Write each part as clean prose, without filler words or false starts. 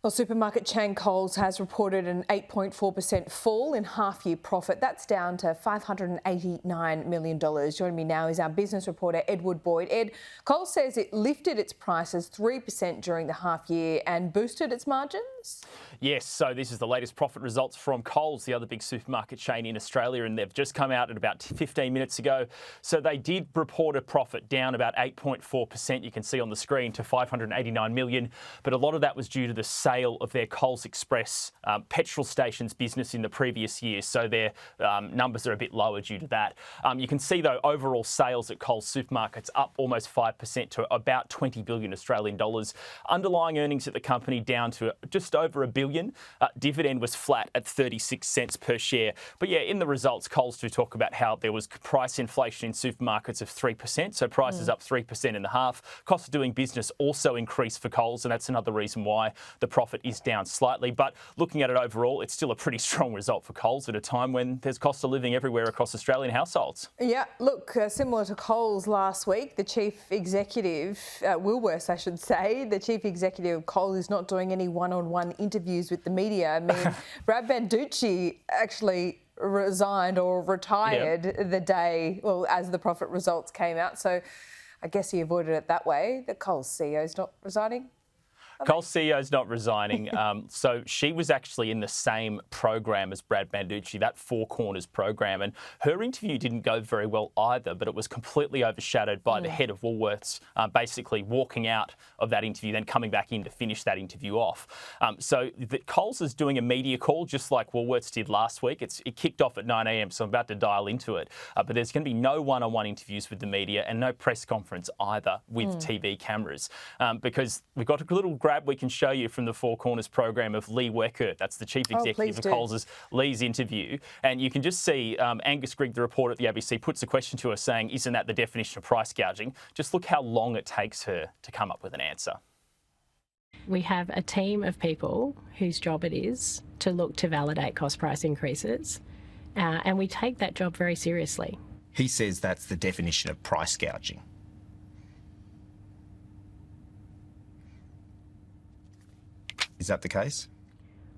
Well, supermarket chain Coles has reported an 8.4% fall in half-year profit. That's down to $589 million. Joining me now is our business reporter, Edward Boyd. Ed, Coles says it lifted its prices 3% during the half-year and boosted its margins? Yes, so this is the latest profit results from Coles, the other big supermarket chain in Australia, and they've just come out at about 15 minutes ago. So they did report a profit down about 8.4%, you can see on the screen, to $589 million. But a lot of that was due to the sale of their Coles Express petrol stations business in the previous year. So their numbers are a bit lower due to that. You can see, though, overall sales at Coles supermarkets up almost 5% to about 20 billion Australian dollars. Underlying earnings at the company down to just over $1 billion. Dividend was flat at 36 cents per share. But yeah, in the results, Coles do talk about how there was price inflation in supermarkets of 3%. So prices up 3% in the half. Cost of doing business also increased for Coles, and that's another reason why the profit is down slightly. But looking at it overall, it's still a pretty strong result for Coles at a time when there's cost of living everywhere across Australian households. Yeah, look, similar to Coles last week, the chief executive, Woolworths I should say, the chief executive of Coles is not doing any one-on-one interviews with the media. I mean, Brad Banducci actually resigned or retired the day, well, as the profit results came out. So I guess he avoided it that way. The Coles CEO's not resigning. Coles CEO's not resigning. So she was actually in the same program as Brad Banducci, that Four Corners program, and her interview didn't go very well either, but it was completely overshadowed by the head of Woolworths basically walking out of that interview, then coming back in to finish that interview off. So Coles is doing a media call just like Woolworths did last week. It kicked off at 9 a.m, so I'm about to dial into it. But there's going to be no one-on-one interviews with the media and no press conference either with TV cameras because we've got a little grab we can show you from the Four Corners program of Lee Weckert. That's the chief executive of Coles' Lee's interview. And you can just see Angus Grigg, the reporter at the ABC, puts a question to her saying, isn't that the definition of price gouging? Just look how long it takes her to come up with an answer. We have a team of people whose job it is to look to validate cost price increases, and we take that job very seriously. He says that's the definition of price gouging. Is that the case?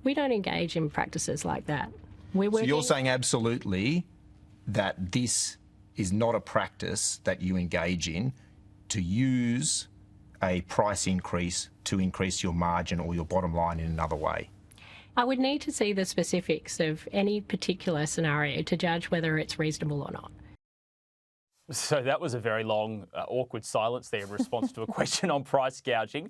We don't engage in practices like that. So you're saying absolutely that this is not a practice that you engage in to use a price increase to increase your margin or your bottom line in another way? I would need to see the specifics of any particular scenario to judge whether it's reasonable or not. So that was a very long, awkward silence there in response to a question on price gouging.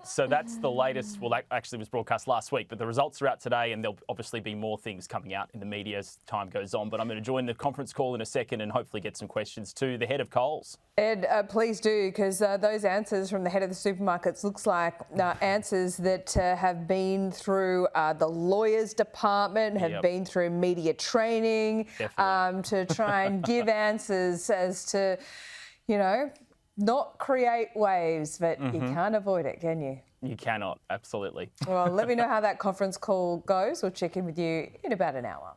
So that's the latest. Well, that actually was broadcast last week, but the results are out today, and there'll obviously be more things coming out in the media as time goes on. But I'm going to join the conference call in a second and hopefully get some questions to the head of Coles. Ed, please do, because those answers from the head of the supermarkets looks like answers that have been through the lawyers department, have been through media training to try and give answers as to, you know, not create waves, but you can't avoid it, can you? You cannot, absolutely. Well, let me know how that conference call goes. We'll check in with you in about an hour.